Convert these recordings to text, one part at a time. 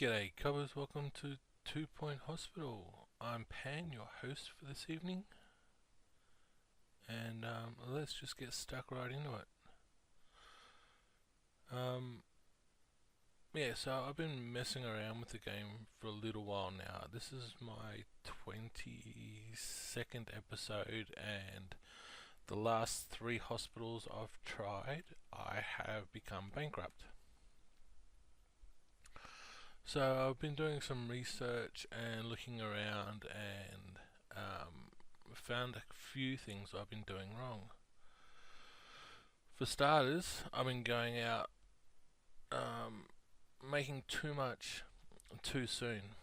G'day, Cobbers. Welcome to 2 Point Hospital. I'm Pan, your host for this evening, and let's just get stuck right into it. Um, yeah, so I've been messing around with the game for a little while now. This is my 22nd episode, and the last 3 hospitals I've tried, I have become bankrupt. So I've been doing some research and looking around and found a few things I've been doing wrong. For starters, I've been going out making too much too soon.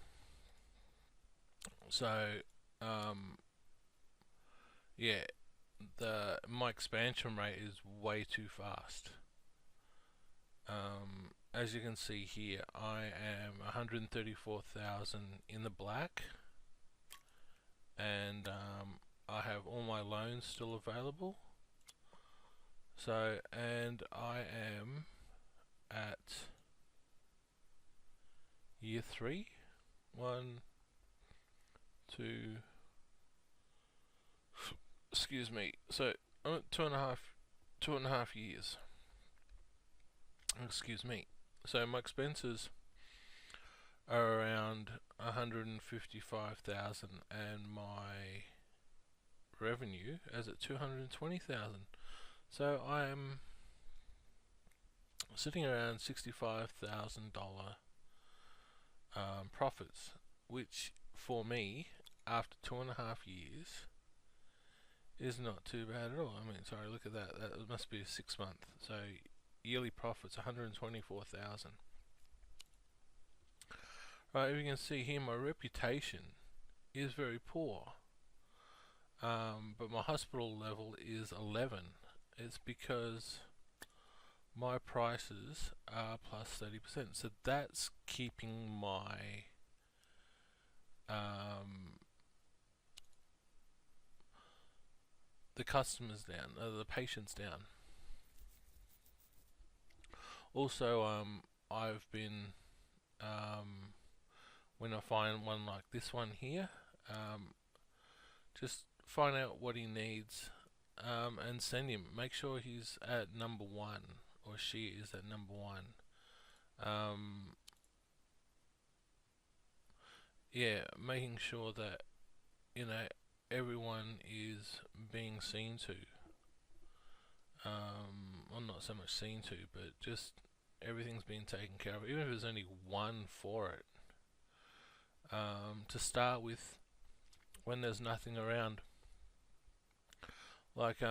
So yeah, the my expansion rate is way too fast. As you can see here, I am 134,000 in the black, and I have all my loans still available. So, and I am at year 3. 1, 2, excuse me. So I'm at 2.5 years. Excuse me. So my expenses are around 155,000, and my revenue is at 220,000. So I am sitting around $65,000 profits, which for me, after 2.5 years, is not too bad at all. I mean, sorry, look at that. That must be a 6 month. So yearly profits 124,000. Right, you can see here, my reputation is very poor. But my hospital level is 11. It's because my prices are plus 30%. So that's keeping my the customers down, the patients down. Also, I've been when I find one like this one here, just find out what he needs and send him. Make sure he's at number 1 or she is at number 1. Yeah, making sure that everyone is being seen to. Well, not so much seen to, but just everything's being taken care of, even if there's only one for it. To start with, when there's nothing around, like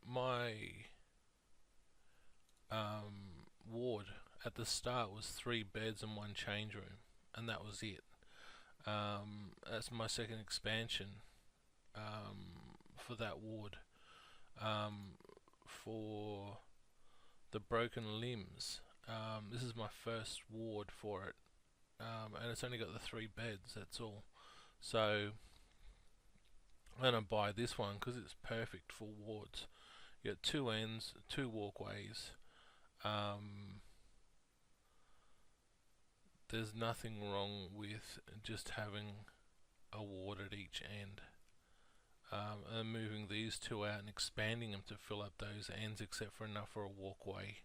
my ward at the start was 3 beds and 1 change room, and that was it. That's my second expansion for that ward. For the broken limbs, this is my first ward for it, and it's only got the 3 beds, that's all. So I'm going to buy this one because it's perfect for wards. You got 2 ends, 2 walkways. There's nothing wrong with just having a ward at each end. And moving these 2 out and expanding them to fill up those ends, except for enough for a walkway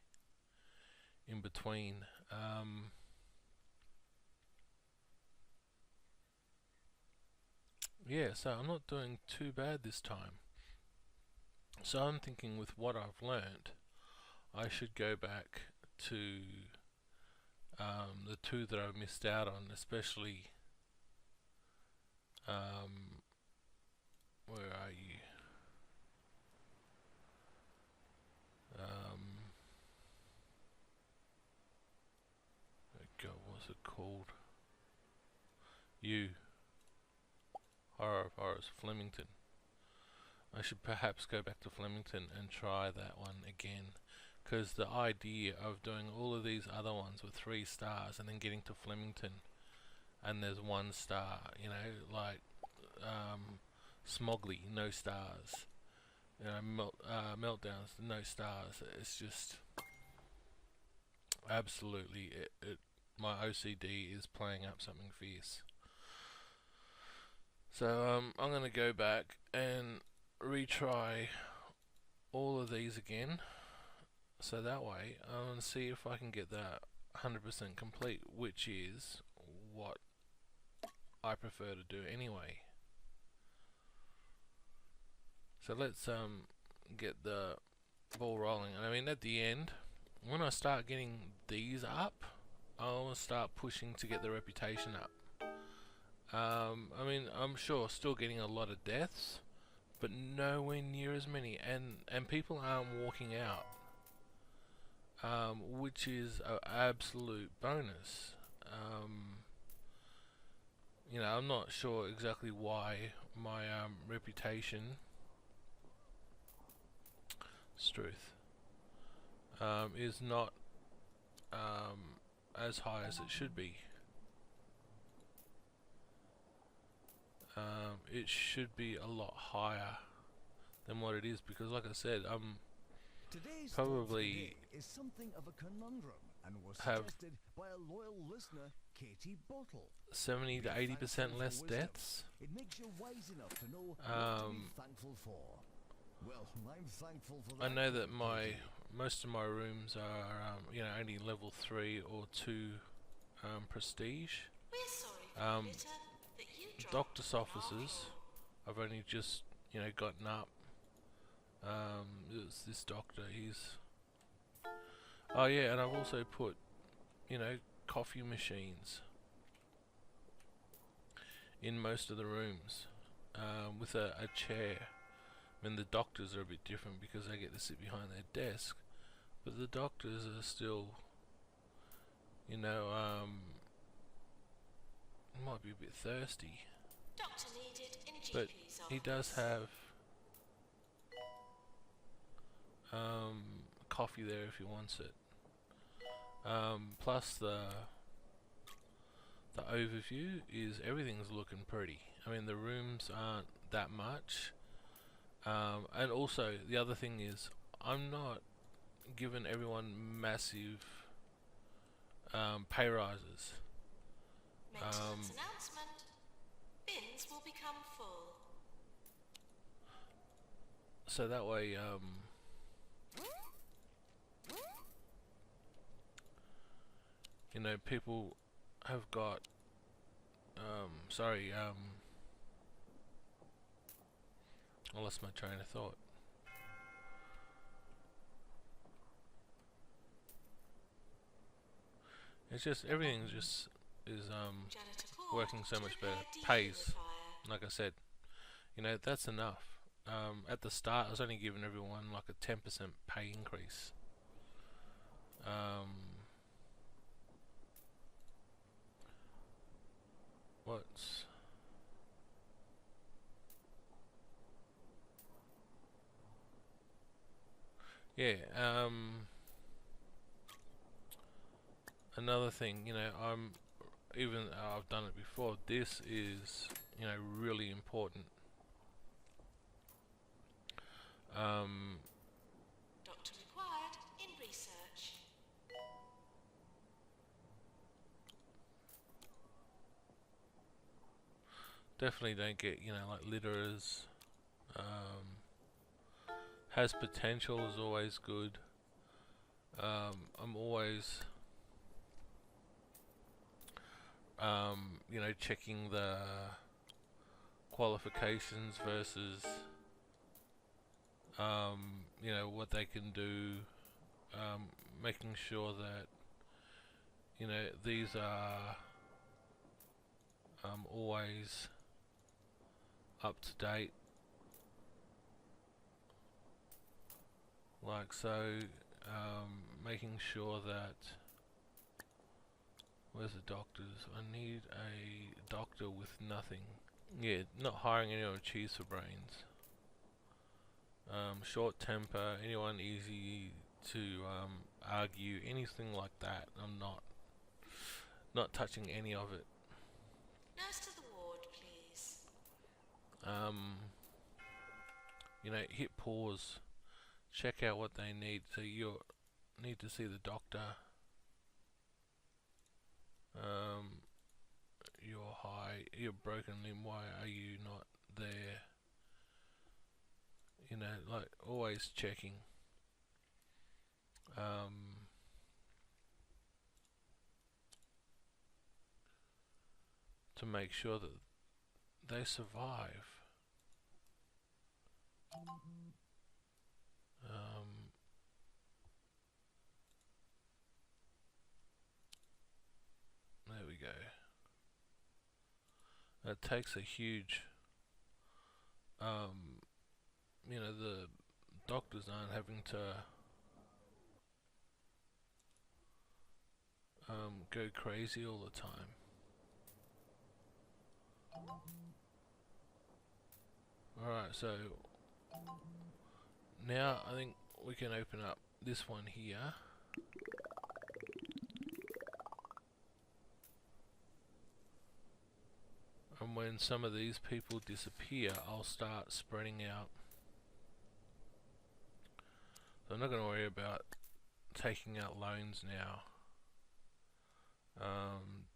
in between. Yeah, so I'm not doing too bad this time. So I'm thinking, with what I've learned, I should go back to the 2 that I've missed out on, especially where are you? God, what's it called? Horror of Horrors, Flemington. I should perhaps go back to Flemington and try that one again, because the idea of doing all of these other ones with 3 stars and then getting to Flemington and there's 1 star, like Smogley, no stars, Meltdowns, no stars. It's just absolutely, it my OCD is playing up something fierce. So I'm gonna go back and retry all of these again. So that way, I'm gonna see if I can get that 100% complete, which is what I prefer to do anyway. So let's get the ball rolling. And I mean, at the end, when I start getting these up, I'll start pushing to get the reputation up. I mean, I'm sure still getting a lot of deaths, but nowhere near as many, and people aren't walking out, which is an absolute bonus. You know, I'm not sure exactly why my reputation, Struth, is not as high as it should be. It should be a lot higher than what it is, because like I said, Today's probably is something of a conundrum and was have suggested by a loyal listener, Katie Bottle. 70 to 80% less deaths. It makes you wise enough to know what to be thankful for. Well, I'm thankful for that. I know that most of my rooms are you know, only level 3 or 2 prestige. We're sorry, Peter, that you dropped Doctor's offices, I've only just, you know, gotten up. There's this doctor, he's... Oh yeah, and I've also put, you know, coffee machines in most of the rooms, with a chair. I mean, the doctors are a bit different because they get to sit behind their desk, but the doctors are still, you know, might be a bit thirsty. Doctor needed in But GP's he does have coffee there if he wants it. Plus the overview is everything's looking pretty. I mean, the rooms aren't that much. And also the other thing is, I'm not giving everyone massive pay rises. Maintenance announcement. Bins will become full. So that way, you know, people have got, I lost my train of thought. It's just, everything just is, Janitor Claude working so to much repair better. Pays, dehumidifier. like I said, you know, that's enough. At the start, I was only giving everyone like a 10% pay increase. What's... Yeah, another thing, you know, I've done it before, this is, you know, really important. Doctor required in research. Definitely don't get, you know, like litterers. Has potential is always good. I'm always, you know, checking the qualifications versus, you know, what they can do. Making sure that, you know, these are always up to date. Like so, making sure that, where's the doctors? I need a doctor with nothing. Yeah, not hiring anyone with cheese for brains. Short temper, anyone easy to argue, anything like that. I'm not touching any of it. Nurse to the ward, please. You know, hit pause, check out what they need. So you need to see the doctor. your broken limb, why are you not there? You know, like always checking. To make sure that they survive. There we go. It takes a huge, you know, the doctors aren't having to go crazy all the time. Alright, so now I think we can open up this one here. And when some of these people disappear, I'll start spreading out. So I'm not going to worry about taking out loans now.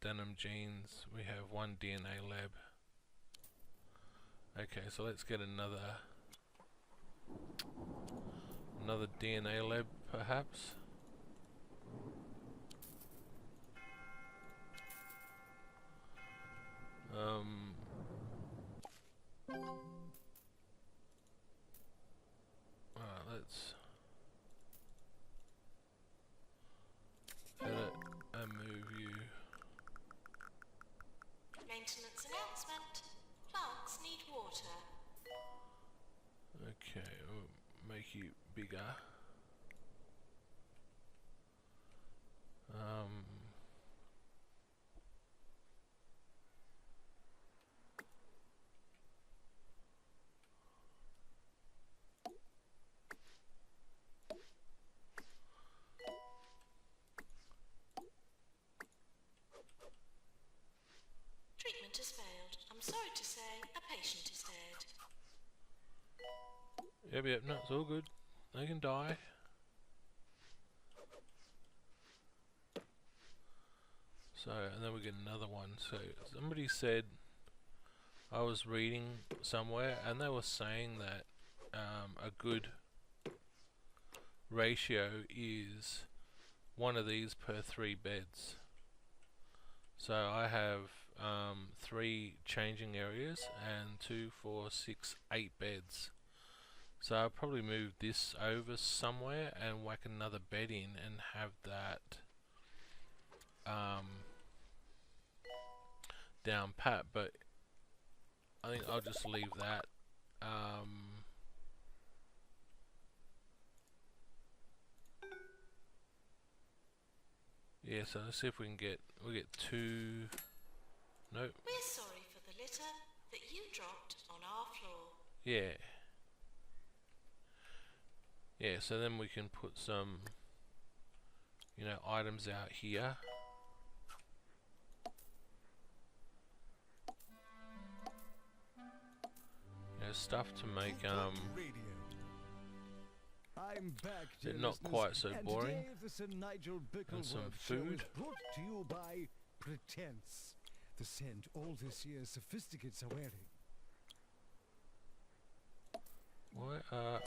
Denim Genes, we have one DNA lab. Okay, so let's get another DNA lab perhaps. Let's edit and move you. Maintenance announcement. Plants need water. Okay, we'll make you bigger. Treatment has failed. I'm sorry to say, a patient is dead. Yep, no, it's all good. They can die. So, and then we get another one. So, somebody said, I was reading somewhere, and they were saying that a good ratio is one of these per 3 beds. So, I have 3 changing areas, and 2, 4, 6, 8 beds. So I'll probably move this over somewhere and whack another bed in and have that down pat, but I think I'll just leave that. Yeah, so let's see if we get 2. Nope. We're sorry for the litter that you dropped on our floor. Yeah. Yeah, so then we can put some, you know, items out here. You know, stuff to make I'm back, it not quite so and boring. today the Sir Nigel Bickle And some World Show food. is brought to you by Pretense, the scent all this year's sophisticates are wearing. Why are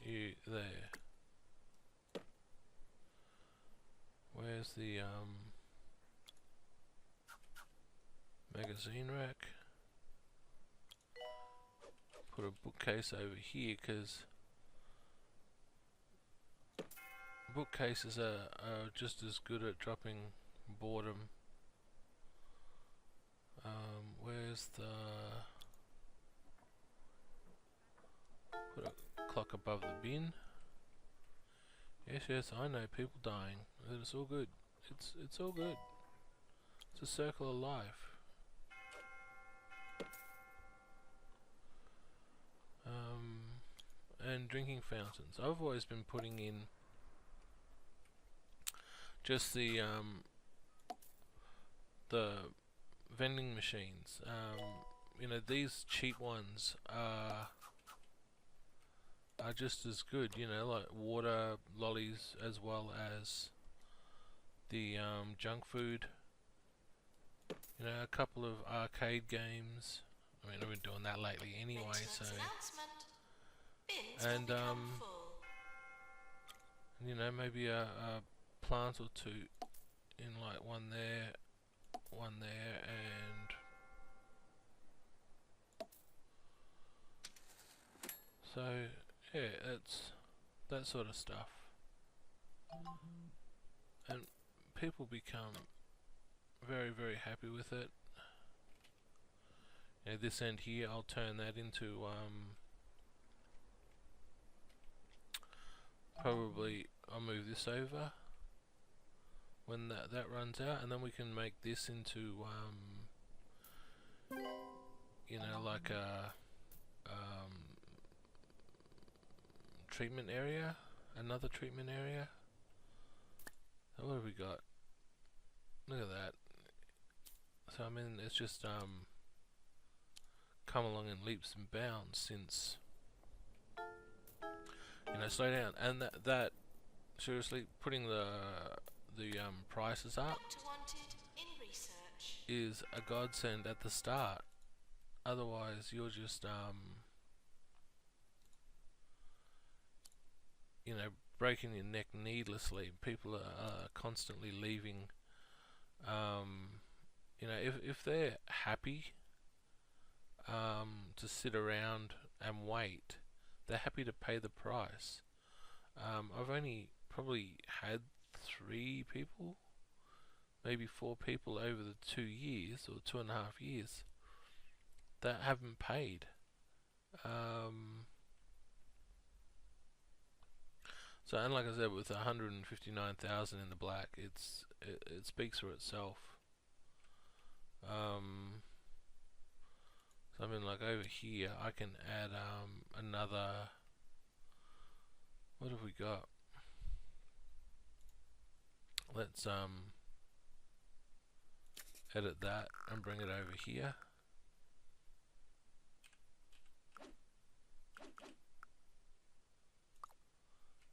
you there? Where's the magazine rack? Put a bookcase over here, because bookcases are just as good at dropping boredom. Where's the... Put a clock above the bin. Yes, I know people dying. It's all good. It's all good. It's a circle of life. And drinking fountains. I've always been putting in just the vending machines. You know, these cheap ones are just as good, you know, like water, lollies, as well as the junk food You know, a couple of arcade games. I mean, I've been doing that lately anyway, Maintenance so... announcement. Bins And, will become full. you know, maybe a plant or two in, like, one there, and... So, yeah, it's that sort of stuff. And people become very, very happy with it. You know, this end here, I'll turn that into, probably, I'll move this over when that runs out, and then we can make this into, you know, like a, treatment area, another treatment area. So what have we got? Look at that. So I mean, it's just come along in leaps and bounds since, you know, slow down. And that seriously, putting the prices up Doctor wanted in research. is a godsend at the start. Otherwise, you're just you know, breaking your neck needlessly. People are constantly leaving. You know, if they're happy to sit around and wait, they're happy to pay the price. I've only probably had 3 people, maybe 4 people over the 2 years or 2.5 years that haven't paid. So, and like I said, with 159,000 in the black, it speaks for itself. So I mean, like over here, I can add another. What have we got? Let's edit that and bring it over here.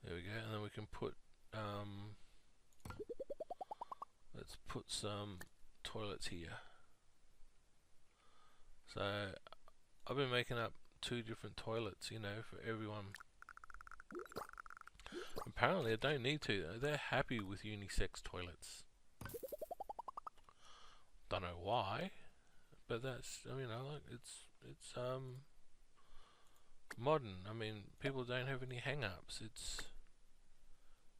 There we go, and then we can put let's put some toilets here. So I've been making up 2 different toilets, you know, for everyone. Apparently I don't need to. They're happy with unisex toilets. Don't know why, but that's, I mean, I like it's modern. I mean, people don't have any hang-ups. It's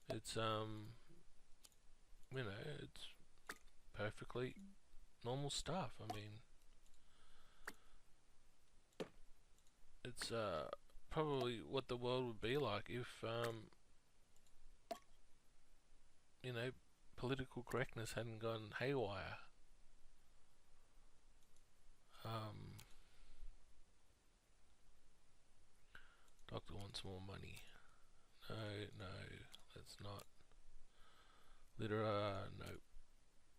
you know, it's perfectly normal stuff. I mean, it's probably what the world would be like if you know, political correctness hadn't gone haywire. Doctor wants more money. No, that's not. Litera, no.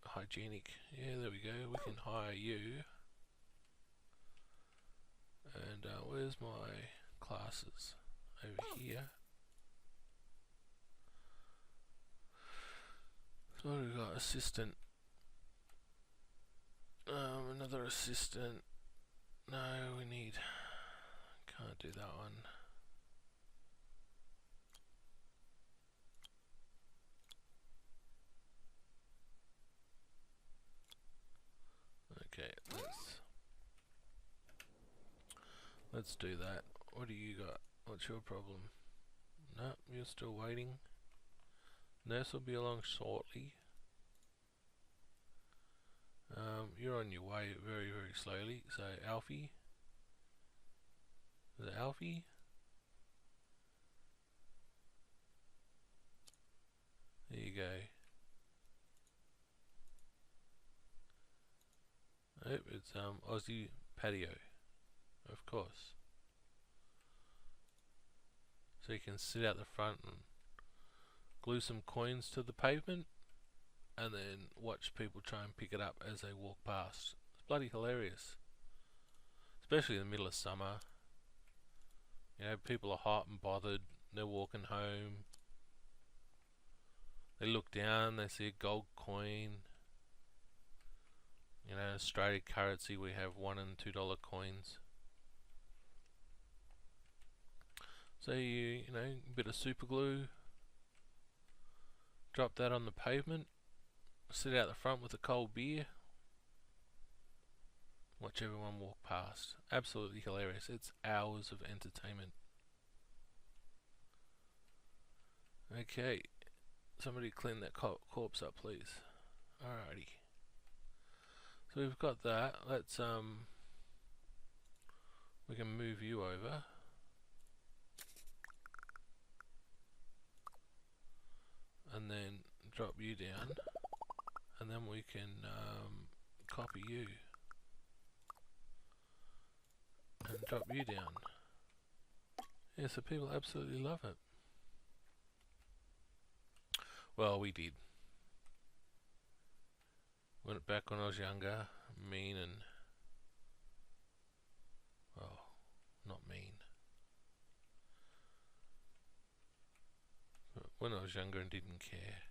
Hygienic. Yeah, there we go. We can hire you. And where's my classes? Over here. So what have we got? Assistant. Another assistant. No, we need. Can't do that one. Okay, let's do that. What do you got? What's your problem? No, you're still waiting. Nurse will be along shortly. You're on your way very, very slowly. So Alfie, is it Alfie? There you go. Nope, it's Aussie Patio, of course. So you can sit out the front and glue some coins to the pavement and then watch people try and pick it up as they walk past. It's bloody hilarious. Especially in the middle of summer. You know, people are hot and bothered, they're walking home. They look down, they see a gold coin. You know, Australian currency, we have $1 and $2 coins. So you know, a bit of super glue, drop that on the pavement, sit out the front with a cold beer, watch everyone walk past. Absolutely hilarious. It's hours of entertainment. Okay, somebody clean that corpse up, please. Alrighty. So we've got that. Let's we can move you over. And then drop you down, and then we can copy you and drop you down. Yeah, so people absolutely love it. Well, we did. Went back when I was younger, mean and, well, not mean. But when I was younger and didn't care.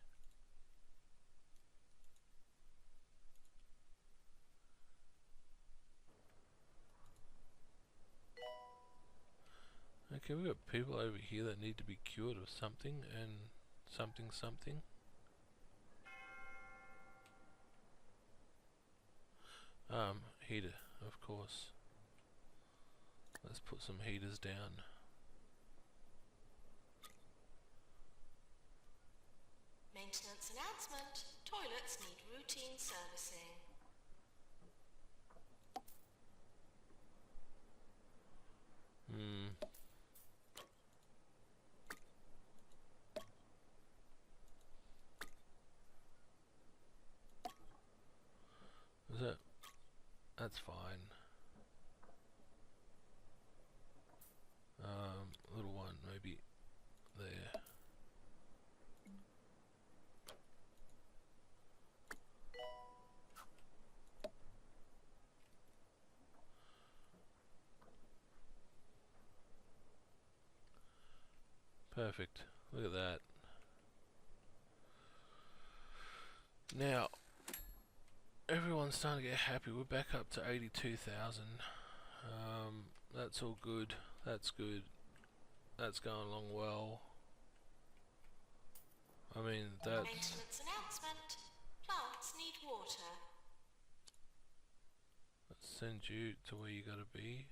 Okay, we've got people over here that need to be cured of something and something. Heater, of course. Let's put some heaters down. Maintenance announcement. Toilets need routine servicing. Is that? That's fine. Little one, maybe there. Perfect. Look at that. Now, everyone's starting to get happy. We're back up to 82,000. That's all good. That's good. That's going along well. I mean, that's... Maintenance announcement. Plants need water. Let's send you to where you gotta be.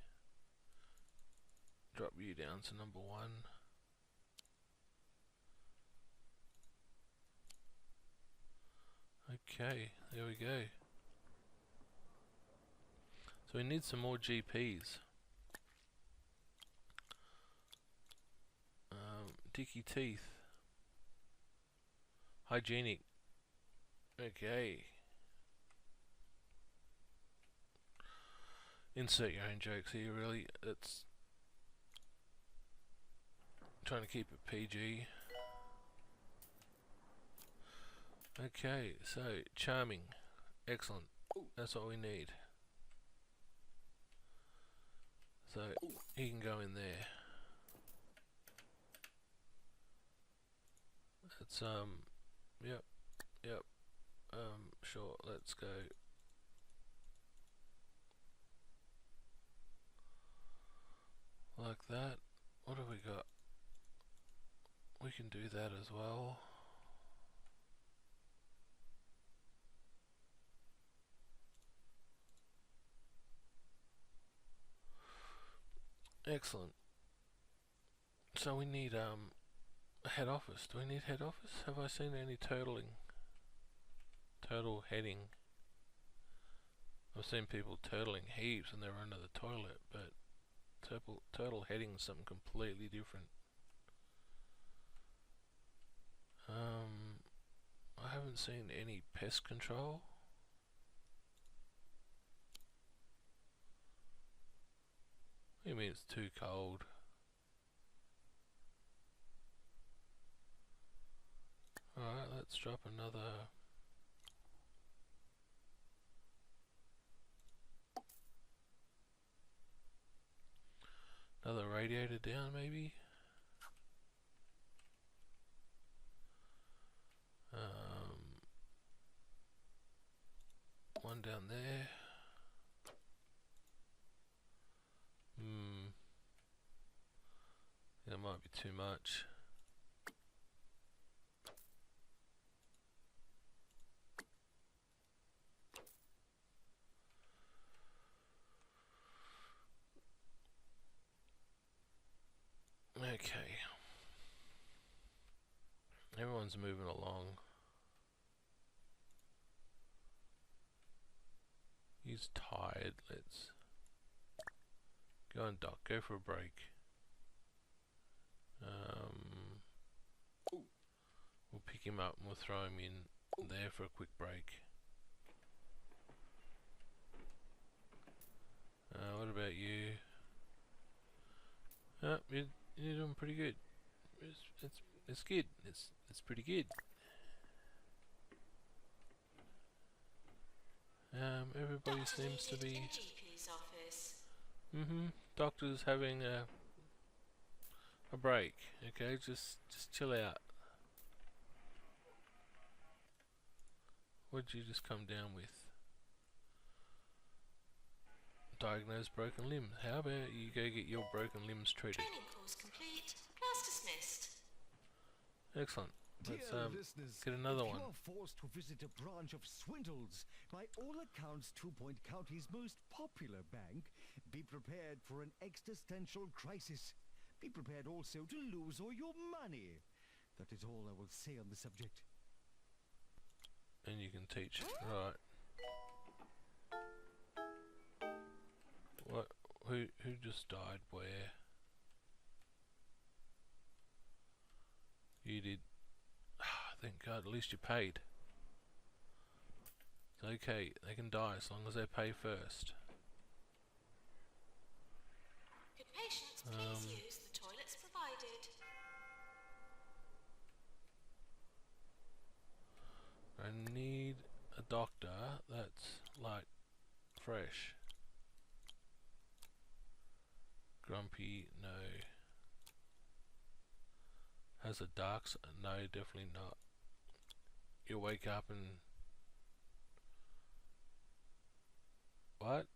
Drop you down to number 1. Okay, there we go. So we need some more GPs. Dicky teeth. Hygienic. Okay. Insert your own jokes here, really. It's trying to keep it PG. Okay, so charming. Excellent. That's what we need. So he can go in there. It's yep. Sure, let's go. Like that. What have we got? We can do that as well. Excellent. So we need a head office. Do we need head office? Have I seen any turtling? Turtle heading. I've seen people turtling heaps and they're under the toilet, but turtle heading is something completely different. I haven't seen any pest control. What do you mean it's too cold? Alright, let's drop another. Another radiator down, maybe? One down there. That might be too much. Okay. Everyone's moving along. He's tired. Let's go on, Doc. Go for a break. We'll pick him up and we'll throw him in there for a quick break. What about you? You're doing pretty good. It's good. It's pretty good. Everybody Doctor seems to needed be. in GP's office. Doctor's having a break. Okay, just chill out. What'd you just come down with? Diagnosed broken limb. How about you go get your broken limbs treated? Training course complete. Class dismissed. Excellent. Let's Dear listeners, get another if one. you are forced to visit a branch of Swindles, by all accounts 2 Point County's most popular bank, be prepared for an existential crisis. Be prepared also to lose all your money. That is all I will say on the subject. And you can teach. Right. What? Who just died? Where? You did. Thank God. At least you paid. It's okay. They can die as long as they pay first. Good patients, please use the toilets provided. I need a doctor that's like fresh. Grumpy, no. Has a dark side? No, definitely not. You wake up and... What?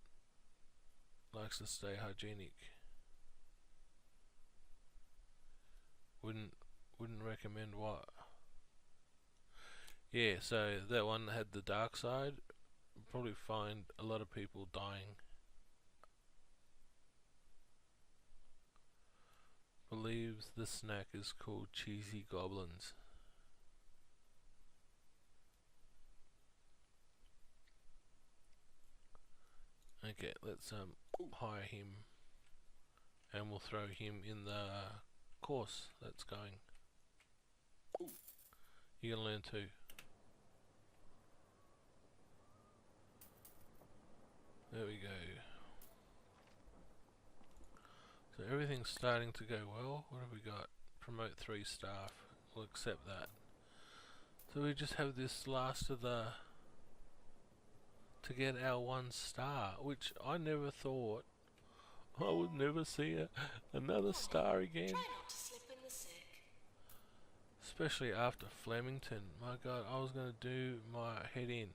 Likes to stay hygienic. Wouldn't recommend what? Yeah, so that one that had the dark side, probably find a lot of people dying. Believes the snack is called Cheesy Goblins. Okay, let's hire him, and we'll throw him in the course that's going. You can learn too. There we go. So everything's starting to go well. What have we got? Promote 3 staff. We'll accept that. So we just have this last of the... to get our 1 star, which I never thought I would never see another star again. Try not to slip in the sick. Especially after Flemington. My God, I was going to do my head in.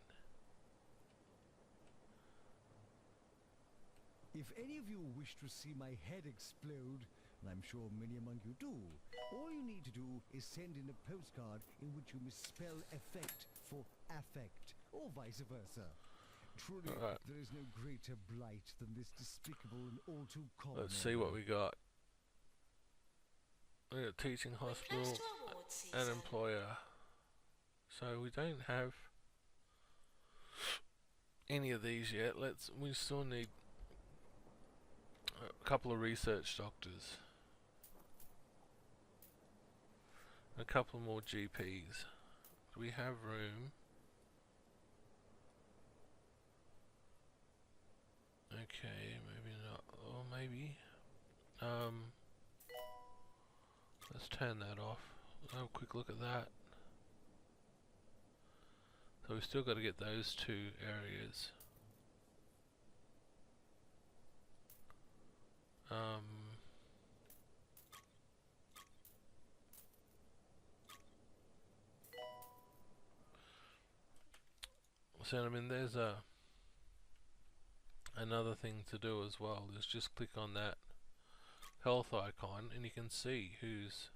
If any of you wish to see my head explode, and I'm sure many among you do, all you need to do is send in a postcard in which you misspell effect for affect, or vice versa. Truly, Alright. there is no greater blight than this despicable and all too common. Let's see what we got. We got teaching We're hospital close to award season. and employer. So we don't have any of these yet. We still need a couple of research doctors. A couple more GPs. Do we have room? Okay, maybe not. Or maybe. Let's turn that off. Have a quick look at that. So we've still got to get those 2 areas. So I mean, there's a another thing to do as well is just click on that health icon and you can see who's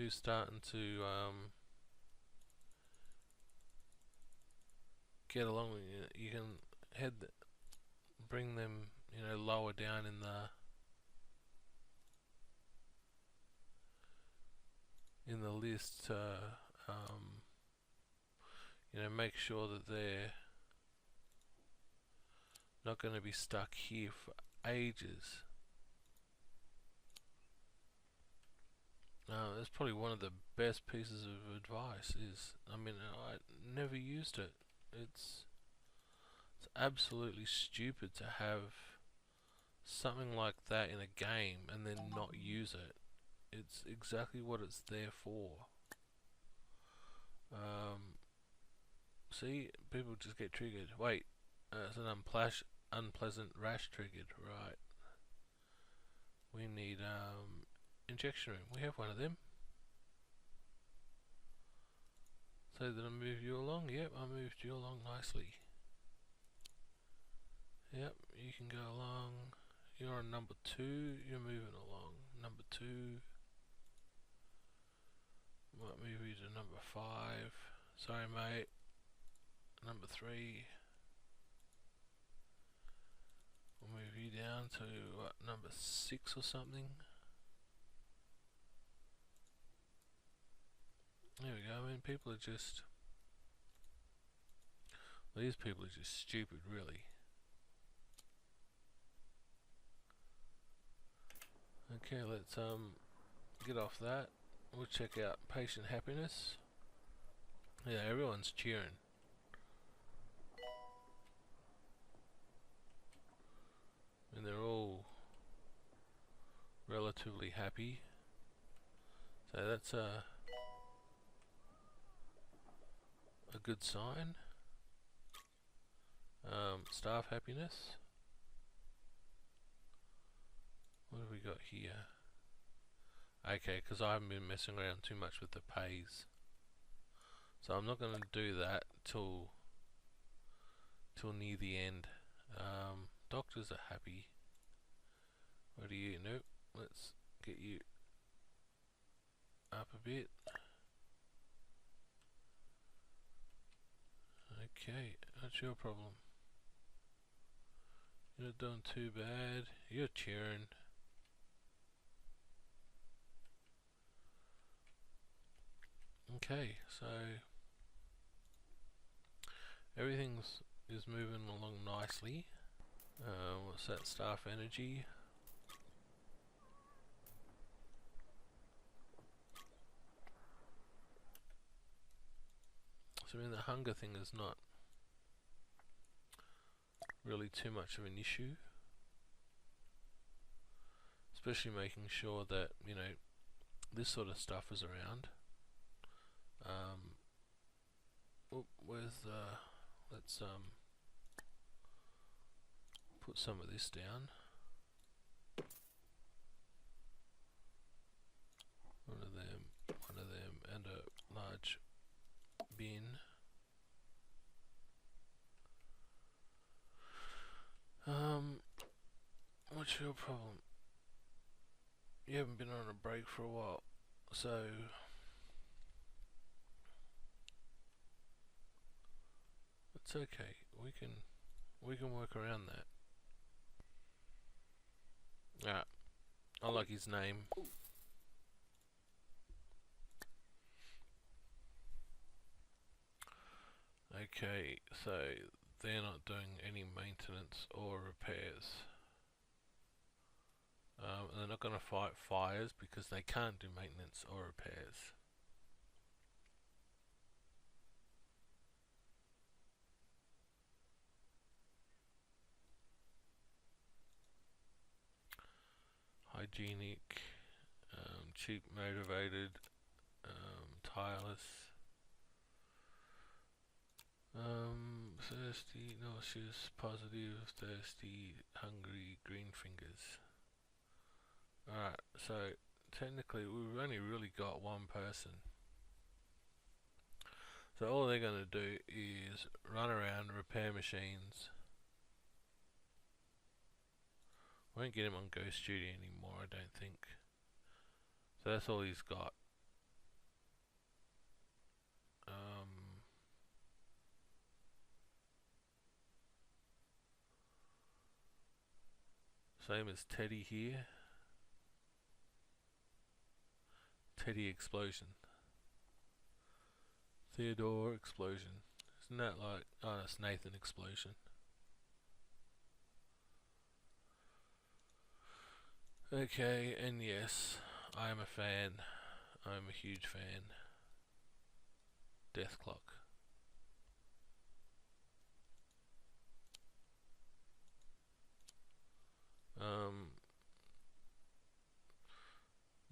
starting to get along with you. You can bring them, you know, lower down in the list to you know, make sure that they're not going to be stuck here for ages. That's probably one of the best pieces of advice. Is, I mean, I never used it. It's absolutely stupid to have something like that in a game and then not use it. It's exactly what it's there for. See, people just get triggered. Wait, it's an unpleasant rash triggered, right? We need injection room. We have one of them. So did I move you along? Yep, I moved you along nicely. Yep, you can go along. You're on number 2. You're moving along. Number 2. Might move you to number 5. Sorry, mate. Number 3. We'll move you down to what, number 6 or something. There we go. I mean, people are just... These people are just stupid, really. Okay, let's get off that. We'll check out patient happiness. Yeah, everyone's cheering. And they're all relatively happy. So that's a good sign. Staff happiness. What have we got here? Okay, because I haven't been messing around too much with the pays, so I'm not going to do that till near the end. Doctors are happy. What do you? Nope. Let's get you up a bit. Okay, what's your problem? You're not doing too bad. You're cheering. Okay, so everything is moving along nicely. What's that? Staff energy. So I mean, the hunger thing is not really too much of an issue, especially making sure that, you know, this sort of stuff is around. Where's the... Let's put some of this down. One of them, and a large bin. What's your problem? You haven't been on a break for a while, so it's okay. We can work around that. Ah, I like his name. Okay, so they're not doing any maintenance or repairs. They're not going to fight fires because they can't do maintenance or repairs. Hygienic, cheap, motivated, tireless, thirsty, nauseous, positive, thirsty, hungry, green fingers. Alright, so technically we've only really got one person. So all they're going to do is run around, repair machines. Won't get him on Ghost Duty anymore, I don't think. So that's all he's got. Same as Teddy here. Teddy Explosion. Theodore Explosion. Isn't that like... Oh, that's Nathan Explosion. Okay, and yes, I am a fan. I'm a huge fan. Death Clock.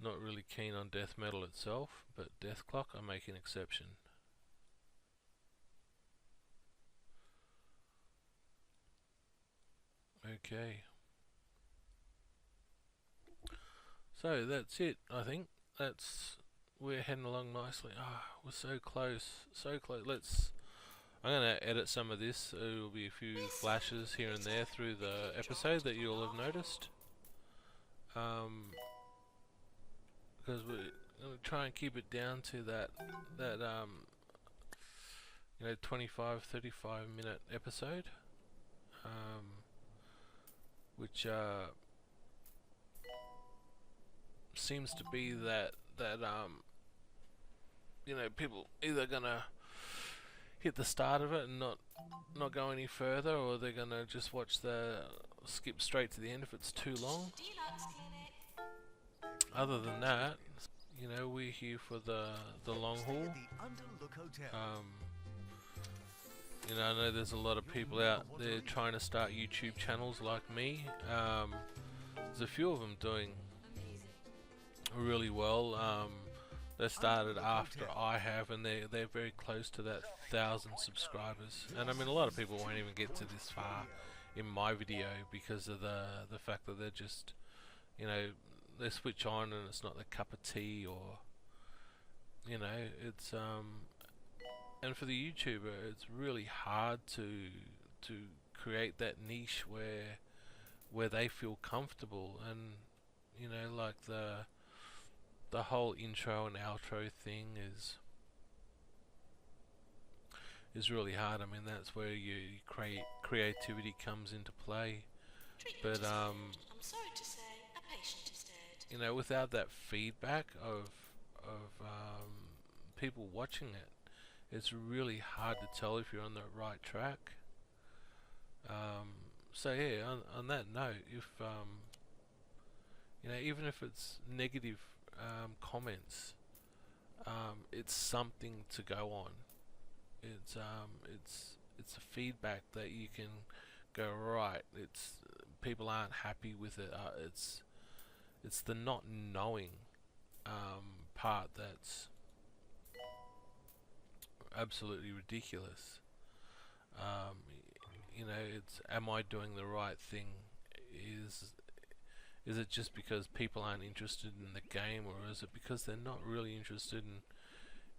Not really keen on death metal itself, but Death Clock, I make an exception. Okay. So that's it, I think. We're heading along nicely. We're so close, so close. I'm going to edit some of this. There will be a few flashes here and there through the episode that you'll have noticed. Because we're going to try and keep it down to that 25, 35 minute episode. Which seems to be that people either gonna hit the start of it and not go any further, or they're gonna just skip straight to the end if it's too long. Other than that, we're here for the long haul. I know there's a lot of people out there trying to start YouTube channels like me. There's a few of them doing really well. They started after I have, and they're very close to that 1,000 subscribers. And I mean, a lot of people won't even get to this far in my video because of the fact that they're just, they switch on and it's not their cup of tea, or it's and for the YouTuber, it's really hard to create that niche where they feel comfortable, and like the whole intro and outro thing is really hard. I mean, that's where your creativity comes into play. But I'm sorry to say, a patient is dead. Without that feedback of people watching it, it's really hard to tell if you're on the right track. So yeah, on that note, if even if it's negative comments, it's something to go on. It's a feedback that you can go, right. It's people aren't happy with it. It's the not knowing part that's absolutely ridiculous. It's, am I doing the right thing? Is it just because people aren't interested in the game, or is it because they're not really interested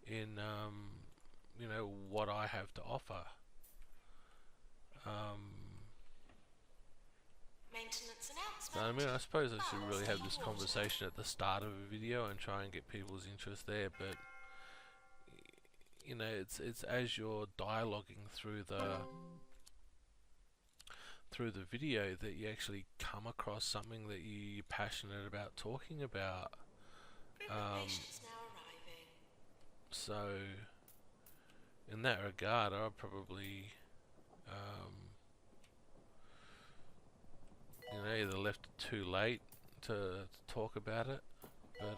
in what I have to offer? Maintenance I announcement. mean, I suppose I should really have this conversation at the start of a video and try and get people's interest there, but it's as you're dialoguing through the video that you actually come across something that you're passionate about talking about. Patient is now arriving. So in that regard, I'll probably either left it too late to talk about it, but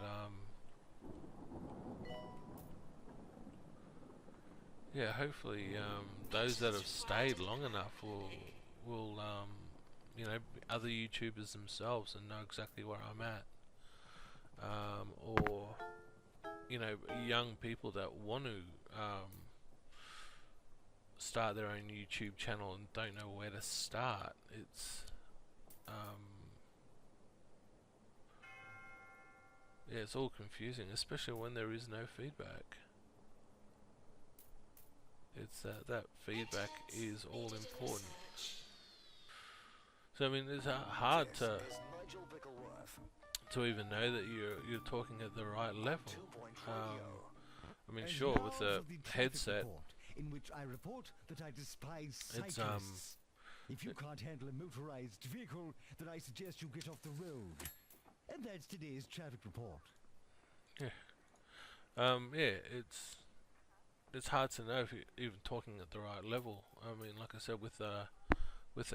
yeah, hopefully those that have stayed long enough will other YouTubers themselves and know exactly where I'm at, or young people that want to start their own YouTube channel and don't know where to start. It's yeah, it's all confusing, especially when there is no feedback. It's that feedback is all Needed in important. research. So I mean, it's hard This to is Nigel Bickleworth. even know that you're talking at the right level. 2 Point Radio. I mean, And sure, now with the for the traffic headset, report, in which I report that I despise It's, cyclists. If you can't handle a motorized vehicle, then I suggest you get off the road. And that's today's traffic report. yeah, it's hard to know if you're even talking at the right level. I mean, like I said, with the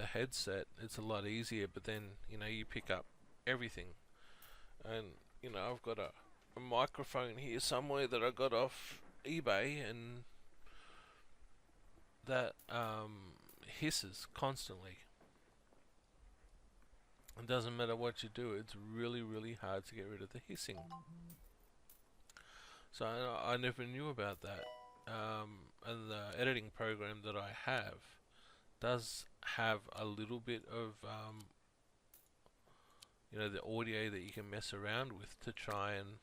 headset, it's a lot easier. But then you pick up everything, and I've got a microphone here somewhere that I got off eBay, and that hisses constantly. It doesn't matter what you do; it's really, really hard to get rid of the hissing. So I never knew about that. And the editing program that I have does have a little bit of the audio that you can mess around with to try and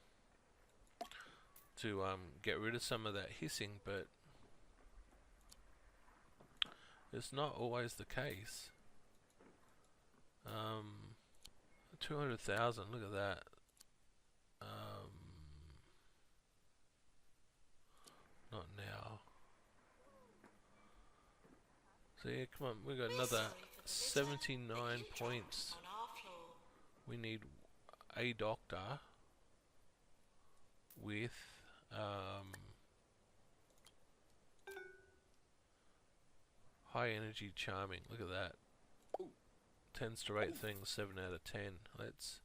to get rid of some of that hissing, but it's not always the case. 200,000, look at that. Not now. So yeah, come on, we got We're another sorry for the litter that 79 you dropped points. on our floor. We need a doctor with high energy charming. Look at that. Tends to rate things 7 out of 10. Let's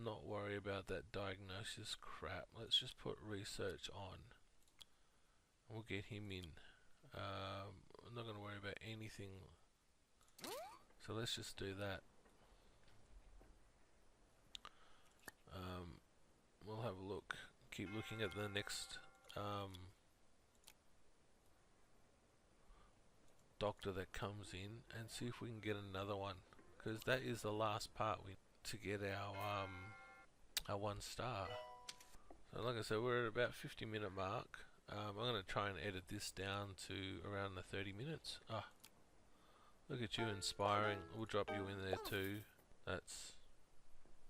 not worry about that diagnosis crap. Let's just put research on. We'll get him in. I'm not going to worry about anything. So let's just do that. We'll have a look. Keep looking at the next doctor that comes in and see if we can get another one, because that is the last part we to get our 1 star. So like I said, we're at about 50-minute mark. I'm going to try and edit this down to around the 30 minutes. Look at you, inspiring. We'll drop you in there too. Let's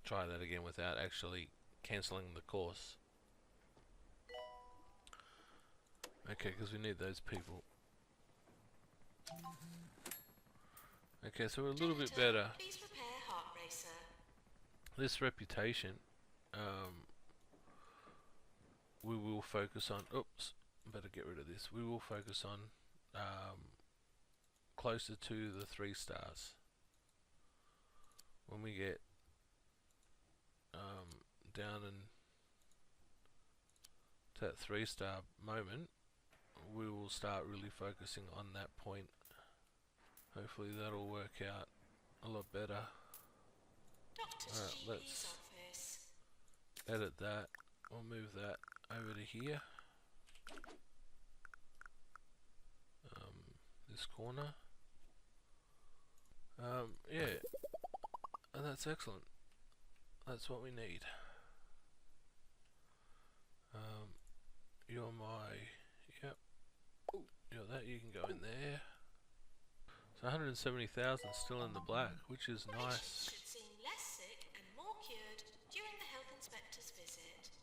try that again without actually cancelling the course. Okay, because we need those people. Okay, so we're a little bit Janitor, better. Please prepare heart racer. This reputation, we will focus on. Oops, better get rid of this. We will focus on closer to the 3 stars. When we get down and to that 3-star moment, we will start really focusing on that point. Hopefully that'll work out a lot better. Dr. Alright, Sheely's let's office. edit that. We'll move that over to here. This corner. Yeah, and that's excellent. That's what we need. You're my, yep. You're that. You can go in there. So 170,000 still in the black, which is Patients nice. should seem less sick and more cured during the health inspector's visit.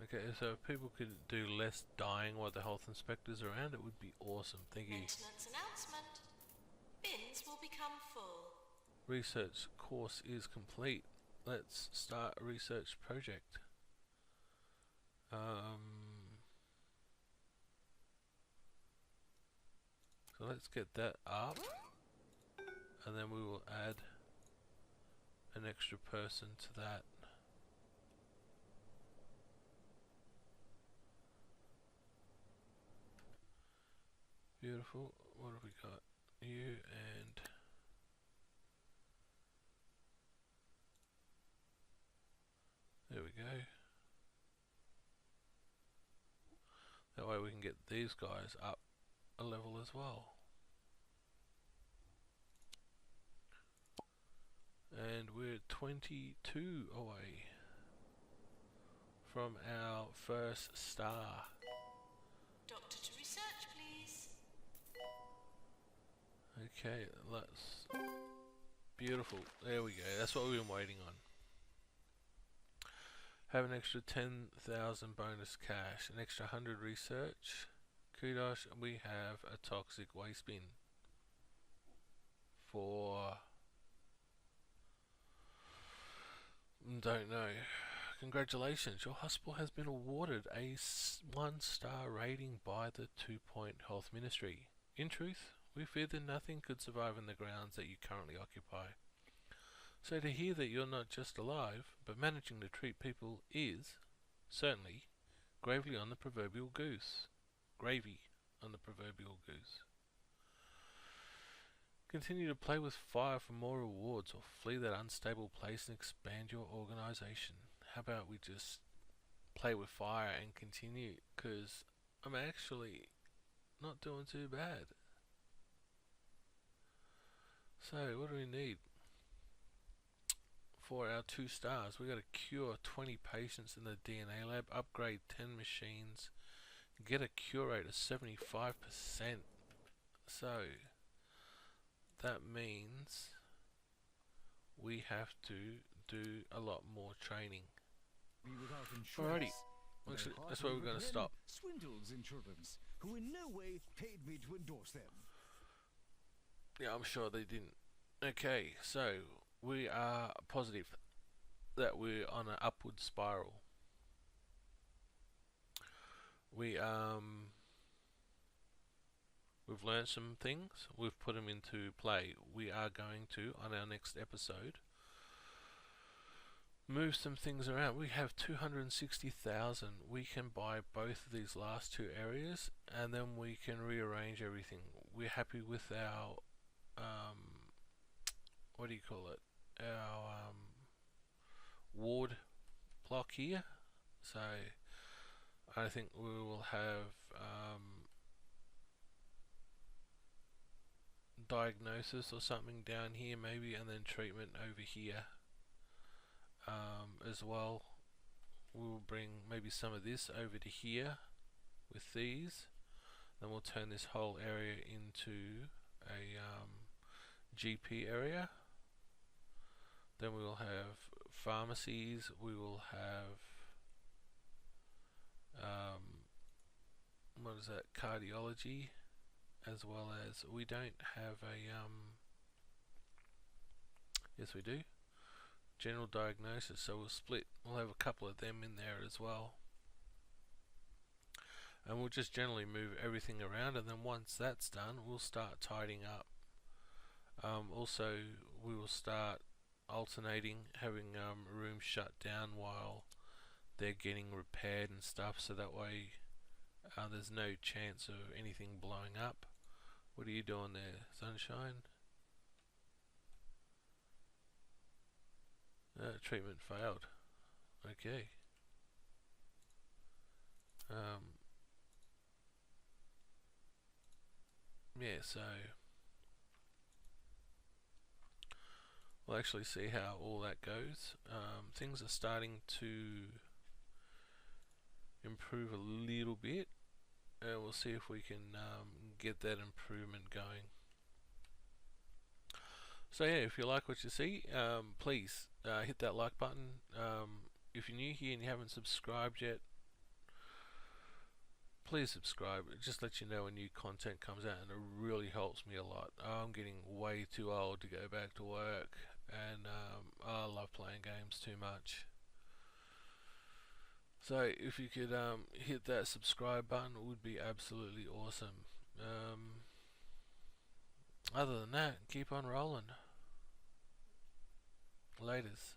Okay, so if people could do less dying while the health inspector's around, it would be awesome. Thank you. Maintenance announcement. Bins will become full. Research course is complete. Let's start a research project. So let's get that up, and then we will add an extra person to that. Beautiful. What have we got? You and there we go. That way we can get these guys up a level as well. And we're 22 away from our first star. Doctor to research, please. Okay, let's... Beautiful. There we go. That's what we've been waiting on. Have an extra 10,000 bonus cash, an extra 100 research. Kudos, we have a toxic waste bin. For... Don't know. Congratulations, your hospital has been awarded a 1-star rating by the 2 Point Health Ministry. In truth, we feared that nothing could survive in the grounds that you currently occupy. So to hear that you're not just alive, but managing to treat people is, certainly, gravely on the proverbial goose. Gravy on the proverbial goose. Continue to play with fire for more rewards, or flee that unstable place and expand your organization. How about we just play with fire and continue, because I'm actually not doing too bad. So what do we need for our 2 stars? We got to cure 20 patients in the DNA lab, upgrade 10 machines, get a cure rate of 75%. So that means we have to do a lot more training. Be without Alrighty. insurance. But Actually, I that's where we're heartily going to recommend stop. Swindles Insurance, who in no way paid me to endorse them. Yeah, I'm sure they didn't. Okay, so we are positive that we're on an upward spiral. We've learned some things. We've put them into play. We are going to, on our next episode, move some things around. We have 260,000. We can buy both of these last 2 areas, and then we can rearrange everything. We're happy with our what do you call it? Our ward block here. So I think we will have diagnosis or something down here maybe, and then treatment over here as well. We'll bring maybe some of this over to here with these, then we'll turn this whole area into a GP area. Then we will have pharmacies, we will have what is that, cardiology, as well as we don't have a yes we do, general diagnosis, so we'll have a couple of them in there as well. And we'll just generally move everything around, and then once that's done we'll start tidying up. Also we will start alternating, having rooms shut down while they're getting repaired and stuff, so that way there's no chance of anything blowing up. What are you doing there, Sunshine? Treatment failed. Okay. Yeah, so we'll actually see how all that goes. Things are starting to improve a little bit, and we'll see if we can get that improvement going. So yeah, if you like what you see, please hit that like button. If you're new here and you haven't subscribed yet, please subscribe. It just lets you know when new content comes out, and it really helps me a lot. I'm getting way too old to go back to work, and I love playing games too much. So if you could hit that subscribe button, it would be absolutely awesome. Other than that, keep on rolling. Laters.